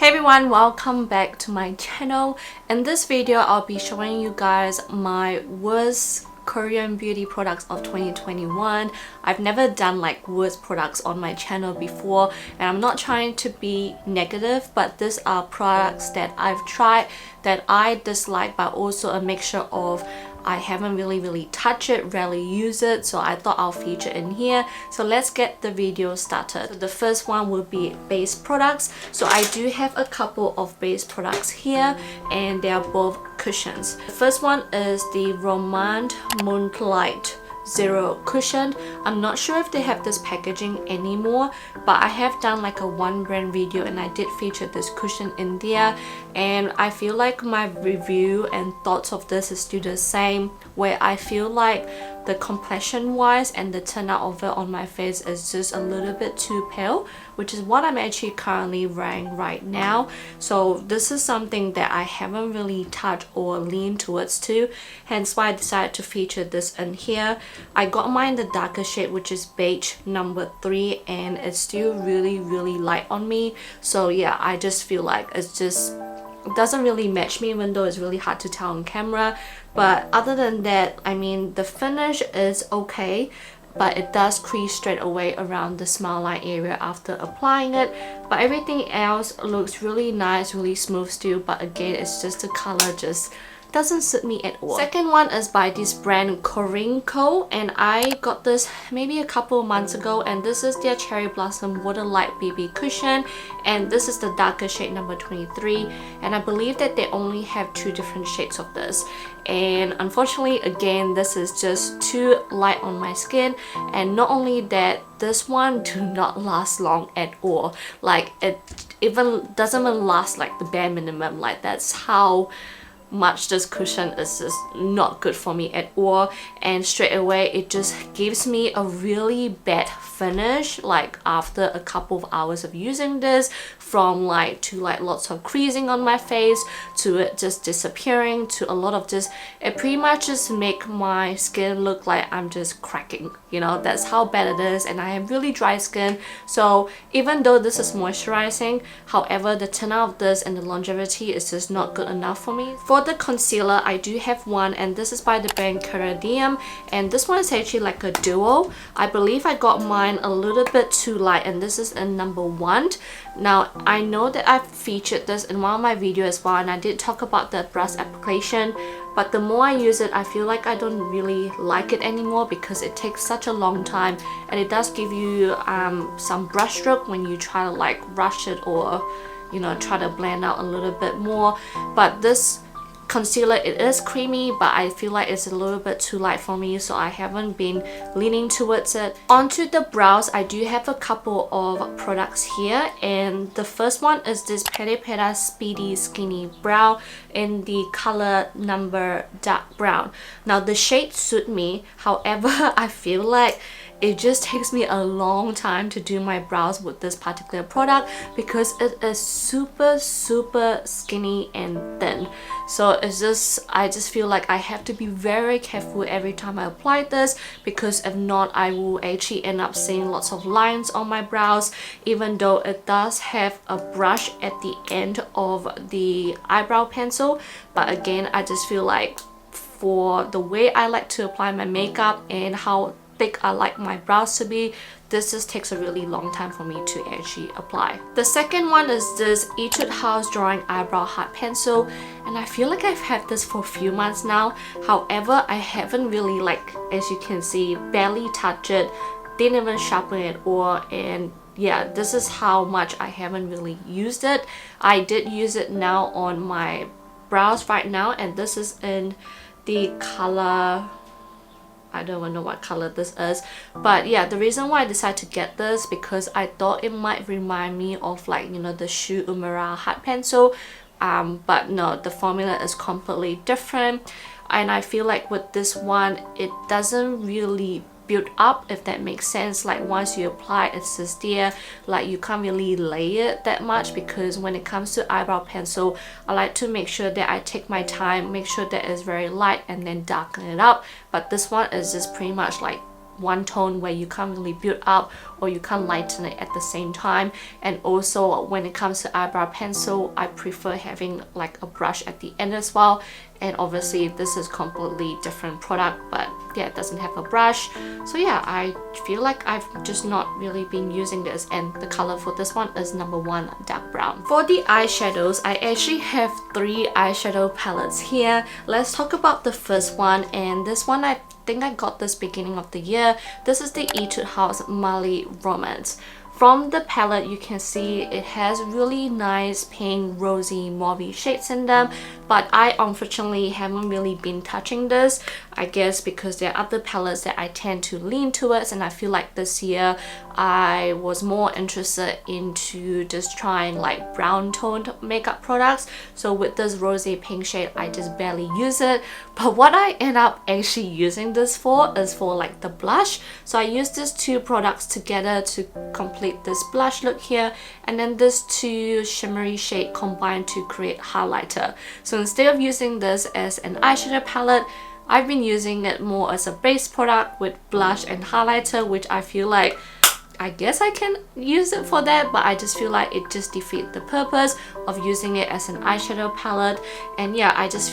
Hey everyone, welcome back to my channel. In this video, I'll be showing you guys my worst Korean beauty products of 2021. I've never done like worst products on my channel before, and I'm not trying to be negative, but these are products that I've tried that I dislike, but also a mixture of I haven't really touched it, rarely use it, so I thought I'll feature in here. So let's get the video started. So the first one will be base products. So I do have a couple of base products here, and they are both cushions. The first one is the Romand Moonlight Zero cushion. I'm not sure if they have this packaging anymore, but I have done like a one brand video and I did feature this cushion in there, and I feel like my review and thoughts of this is still the same, where I feel like the complexion wise and the turnout of it on my face is just a little bit too pale, which is what I'm actually currently wearing right now. So this is something that I haven't really touched or leaned towards to, hence why I decided to feature this in here. I got mine in the darker shade, which is beige number 3, and it's still really light on me. So yeah, I just feel like it doesn't really match me, even though it's really hard to tell on camera. But other than that, I mean, the finish is okay, but it does crease straight away around the smile line area after applying it. But everything else looks really nice, really smooth still, but again, it's just the color just doesn't suit me at all. Second one is by this brand CORINGCO, and I got this maybe a couple of months ago, and this is their Cherry Blossom Water Light BB cushion, and this is the darker shade number 23, and I believe that they only have 2 different shades of this, and unfortunately again this is just too light on my skin. And not only that, this one do not last long at all. Like it even doesn't even last like the bare minimum. Like that's how much this cushion is just not good for me at all, and straight away it just gives me a really bad finish like after a couple of hours of using this, from like lots of creasing on my face to it just disappearing to a lot of just, it pretty much just make my skin look like I'm just cracking, you know. That's how bad it is, and I have really dry skin. So even though this is moisturizing, however the turnout of this and the longevity is just not good enough for me. For the concealer, I do have one, and this is by the brand KARADIUM, and this one is actually like a duo. I believe I got mine a little bit too light, and this is in number 1. Now I know that I've featured this in one of my videos as well, and I did talk about the brush application, but the more I use it, I feel like I don't really like it anymore because it takes such a long time, and it does give you some brush stroke when you try to like rush it or, you know, try to blend out a little bit more. But this concealer, it is creamy, but I feel like it's a little bit too light for me, so I haven't been leaning towards it. Onto the brows, I do have a couple of products here, and the first one is this peripera Speedy Skinny Brow in the color number dark brown. Now the shade suit me, however I feel like it just takes me a long time to do my brows with this particular product because it is super skinny and thin. So it's just, I just feel like I have to be very careful every time I apply this, because if not, I will actually end up seeing lots of lines on my brows, even though it does have a brush at the end of the eyebrow pencil. But again, I just feel like for the way I like to apply my makeup and how thick I like my brows to be, this just takes a really long time for me to actually apply. The second one is this Etude House Drawing Eyebrow Heart Pencil, and I feel like I've had this for a few months now. However, I haven't really, like, as you can see, barely touched it, didn't even sharpen it at all, and yeah, this is how much I haven't really used it. I did use it now on my brows right now, and this is in the color, I don't even know what color this is, but yeah, the reason why I decided to get this because I thought it might remind me of, like, you know, the Shu Uemura heart pencil, but no, the formula is completely different, and I feel like with this one it doesn't really build up, if that makes sense. Like once you apply, it's just there, like you can't really lay it that much, because when it comes to eyebrow pencil, I like to make sure that I take my time, make sure that it's very light, and then darken it up. But this one is just pretty much like one tone where you can't really build up or you can't lighten it at the same time. And also when it comes to eyebrow pencil, I prefer having like a brush at the end as well. And obviously this is completely different product, but yeah, it doesn't have a brush. So yeah, I feel like I've just not really been using this, and the color for this one is number 1 dark brown. For the eyeshadows, I actually have 3 eyeshadow palettes here. Let's talk about the first one, and this one I think I got this beginning of the year. This is the Etude House Muhly Romance. From the palette, you can see it has really nice pink, rosy, mauvey shades in them, but I unfortunately haven't really been touching this. I guess because there are other palettes that I tend to lean towards, and I feel like this year I was more interested into just trying like brown toned makeup products. So with this rosy pink shade, I just barely use it. But what I end up actually using this for is for like the blush. So I use these 2 products together to complete this blush look here, and then this 2 shimmery shade combined to create highlighter. So instead of using this as an eyeshadow palette, I've been using it more as a base product with blush and highlighter, which I feel like I guess I can use it for that, but I just feel like it just defeats the purpose of using it as an eyeshadow palette. And yeah, I just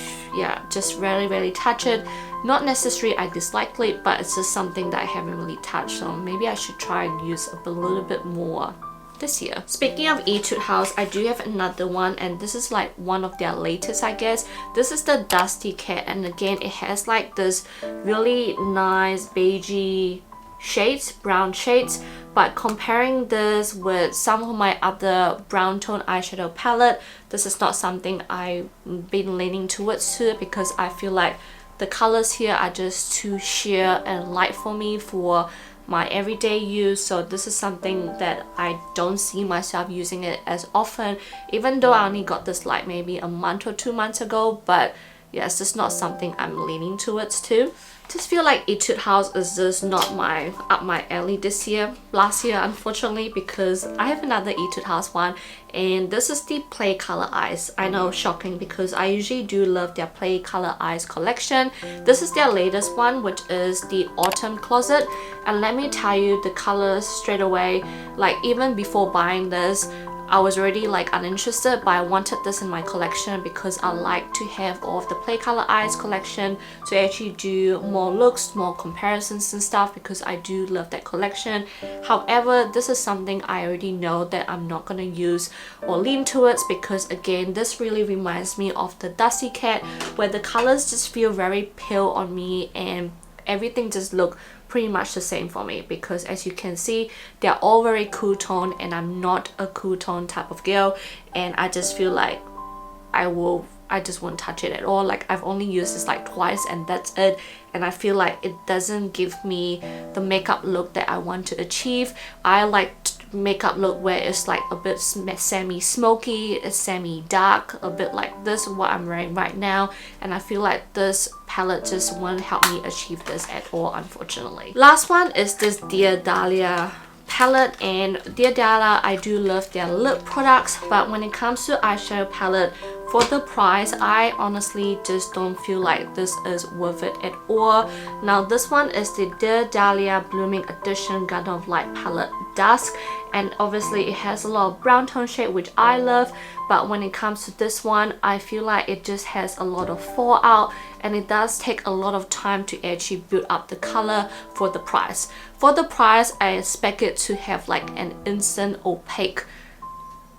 rarely touch it. Not necessarily I dislike it, but it's just something that I haven't really touched, so maybe I should try and use a little bit more this year. Speaking of Etude House, I do have another one, and this is like one of their latest, I guess. This is the Dusty Cat, and again it has like this really nice beigey shades, brown shades. But comparing this with some of my other brown tone eyeshadow palette, this is not something I've been leaning towards to, because I feel like the colors here are just too sheer and light for me for my everyday use. So this is something that I don't see myself using it as often, even though I only got this like maybe a month or 2 months ago. But yeah, it's just not something I'm leaning towards too. Just feel like Etude House is just not up my alley this year. Last year, unfortunately, because I have another Etude House one, and this is the Play Color Eyes. I know, shocking, because I usually do love their Play Color Eyes collection. This is their latest one, which is the Autumn Closet, and let me tell you, the colors straight away, like even before buying this, I was already like uninterested, but I wanted this in my collection because I like to have all of the Play Color Eyes collection to actually do more looks, more comparisons and stuff, because I do love that collection. However, this is something I already know that I'm not going to use or lean towards, because again, this really reminds me of the Dusty Cat, where the colors just feel very pale on me and everything just look pretty much the same for me, because as you can see, they're all very cool tone, and I'm not a cool tone type of girl, and I just feel like I just won't touch it at all. Like I've only used this like twice and that's it, and I feel like it doesn't give me the makeup look that I want to achieve. I like makeup look where it's like a bit semi-smoky, it's semi-dark, a bit like this, what I'm wearing right now, and I feel like this palette just won't help me achieve this at all, unfortunately. Last one is this Dear Dahlia palette, and Dear Dahlia, I do love their lip products, but when it comes to eyeshadow palette, for the price, I honestly just don't feel like this is worth it at all. Now this one is the Dear Dahlia Blooming Edition Garden of Light palette Dusk, and obviously it has a lot of brown tone shade, which I love, but when it comes to this one, I feel like it just has a lot of fallout, and it does take a lot of time to actually build up the color for the price. For the price, I expect it to have like an instant opaque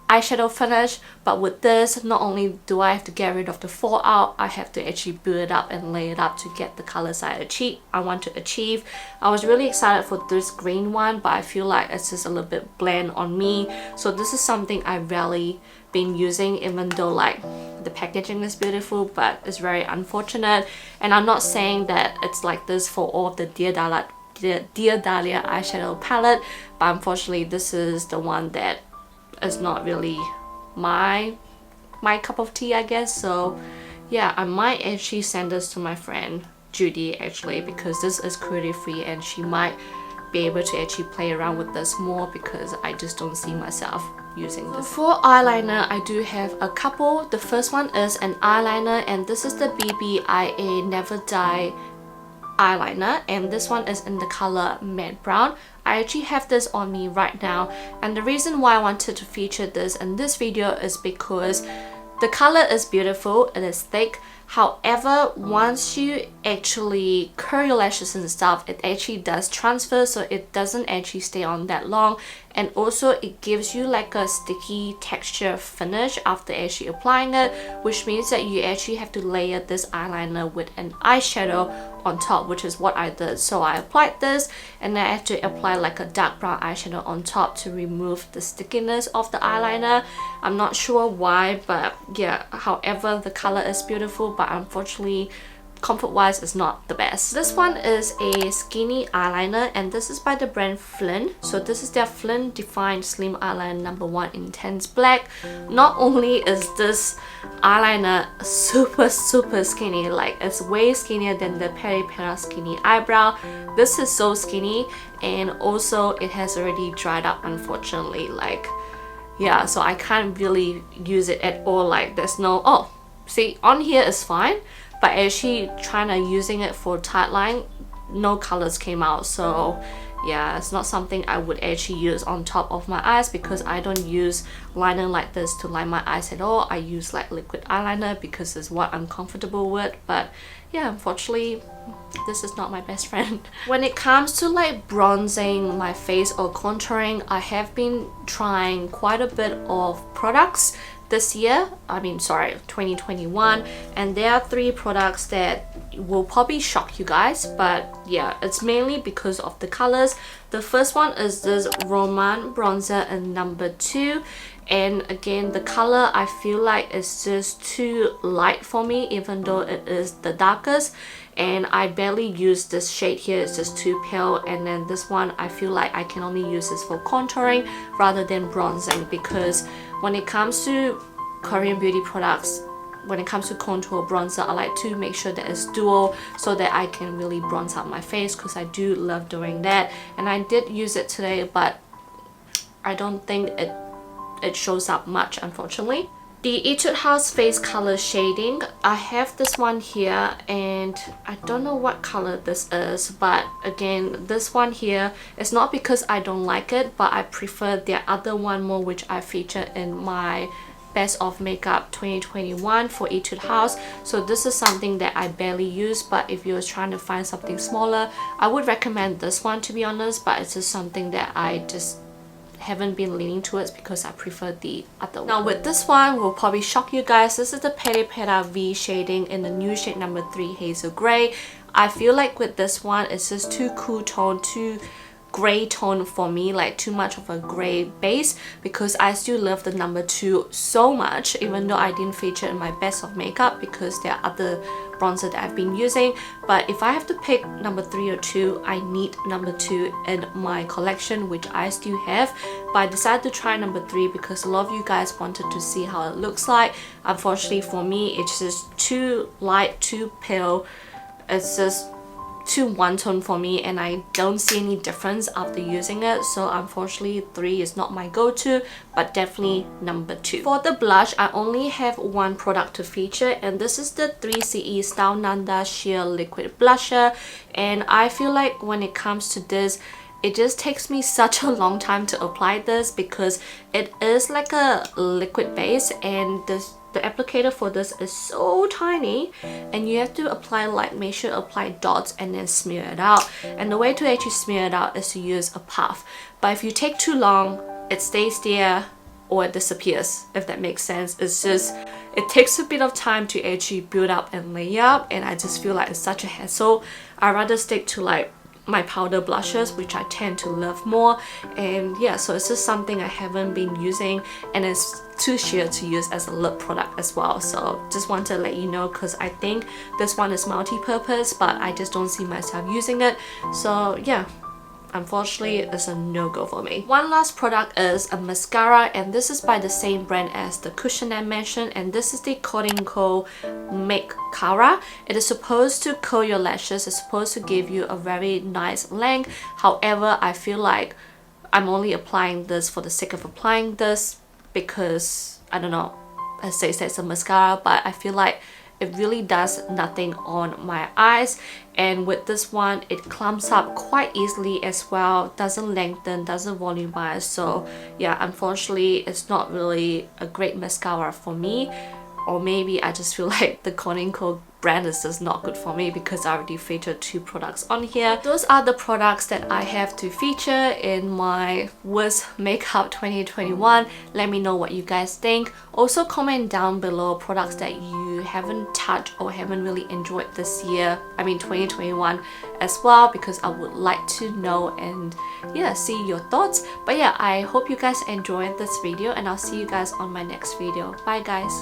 eyeshadow finish, but with this, not only do I have to get rid of the fallout, I have to actually build it up and lay it up to get the colors I want to achieve. I was really excited for this green one, but I feel like it's just a little bit bland on me, so this is something I rarely been using, even though like the packaging is beautiful, but it's very unfortunate. And I'm not saying that it's like this for all of the Dear Dahlia eyeshadow palette, but unfortunately this is the one that is not really my cup of tea, I guess. So yeah, I might actually send this to my friend Judy actually, because this is cruelty free and she might be able to actually play around with this more, because I just don't see myself using this. For eyeliner, I do have a couple. The first one is an eyeliner, and this is the BBIA Never Die eyeliner, and this one is in the color matte brown. I actually have this on me right now, and the reason why I wanted to feature this in this video is because the color is beautiful, it is thick. However, once you actually curl your lashes and stuff, it actually does transfer, so it doesn't actually stay on that long, and also it gives you like a sticky texture finish after actually applying it, which means that you actually have to layer this eyeliner with an eyeshadow on top, which is what I did. So I applied this, and then I have to apply like a dark brown eyeshadow on top to remove the stickiness of the eyeliner. I'm not sure why, but yeah, however, the color is beautiful, but unfortunately comfort wise is not the best. This one is a skinny eyeliner, and this is by the brand Flynn. So this is their Flynn Defined Slim Eyeliner number 1 Intense Black. Not only is this eyeliner super skinny, like it's way skinnier than the Peripera Skinny Eyebrow. This is so skinny, and also it has already dried up, unfortunately. Like, yeah, so I can't really use it at all. Like, there's no, oh, see, on here is fine, but actually trying to using it for tight line, no colors came out. So yeah, it's not something I would actually use on top of my eyes, because I don't use liner like this to line my eyes at all. I use like liquid eyeliner because it's what I'm comfortable with. But yeah, unfortunately this is not my best friend. When it comes to like bronzing my face or contouring, I have been trying quite a bit of products this year, I mean sorry, 2021, and there are 3 products that will probably shock you guys, but yeah, it's mainly because of the colors. The first one is this Roman bronzer in number 2, and again, the color I feel like is just too light for me, even though it is the darkest, and I barely use this shade here. It's just too pale. And then this one, I feel like I can only use this for contouring rather than bronzing, because when it comes to Korean beauty products, when it comes to contour bronzer, I like to make sure that it's dual so that I can really bronze out my face, because I do love doing that. And I did use it today, but I don't think it shows up much, unfortunately. The Etude House Face Color Shading, I have this one here, and I don't know what color this is, but again, this one here is not because I don't like it, but I prefer the other one more, which I featured in my Best of Makeup 2021 for Etude House. So this is something that I barely use, but if you're trying to find something smaller, I would recommend this one, to be honest, but it's just something that I just haven't been leaning towards because I prefer the other one. Now with this one will probably shock you guys. This is the Peripera V shading in the new shade number 3 Hazel Grey. I feel like with this one it's just too cool tone, too gray tone for me, like too much of a gray base, because I still love the number 2 so much, even though I didn't feature in my Best of Makeup because there are other bronzer that I've been using. But if I have to pick number 3 or 2, I need number 2 in my collection, which I still have. But I decided to try number 3 because a lot of you guys wanted to see how it looks like. Unfortunately for me, it's just too light, too pale. It's just too one tone for me, and I don't see any difference after using it. So unfortunately 3 is not my go-to, but definitely number 2. For the blush, I only have one product to feature, and this is the 3CE Style Nanda Sheer Liquid Blusher. And I feel like when it comes to this, it just takes me such a long time to apply this because it is like a liquid base, and the applicator for this is so tiny, and you have to apply, like, make sure to apply dots and then smear it out. And the way to actually smear it out is to use a puff, but if you take too long, it stays there or it disappears, if that makes sense. It's just, it takes a bit of time to actually build up and lay up, and I just feel like it's such a hassle. I'd rather stick to like my powder blushes, which I tend to love more. And yeah, so it's just something I haven't been using, and it's too sheer to use as a lip product as well. So just want to let you know, because I think this one is multi-purpose, but I just don't see myself using it. So yeah, unfortunately it's a no-go for me. One last product is a mascara, and this is by the same brand as the cushion I mentioned, and this is the CORINGCO Mak-Cara. It is supposed to curl your lashes, it's supposed to give you a very nice length. However, I feel like I'm only applying this for the sake of applying this, because I don't know, as they say it's a mascara, but I feel like it really does nothing on my eyes. And with this one, it clumps up quite easily as well, doesn't lengthen, doesn't volumize. So yeah, unfortunately it's not really a great mascara for me. Or maybe I just feel like the CORINGCO brand is just not good for me because I already featured 2 products on here. Those are the products that I have to feature in my worst makeup 2021. Let me know what you guys think. Also comment down below products that you haven't touched or haven't really enjoyed this year, I mean 2021 as well, because I would like to know and yeah, see your thoughts. But yeah, I hope you guys enjoyed this video and I'll see you guys on my next video. Bye guys.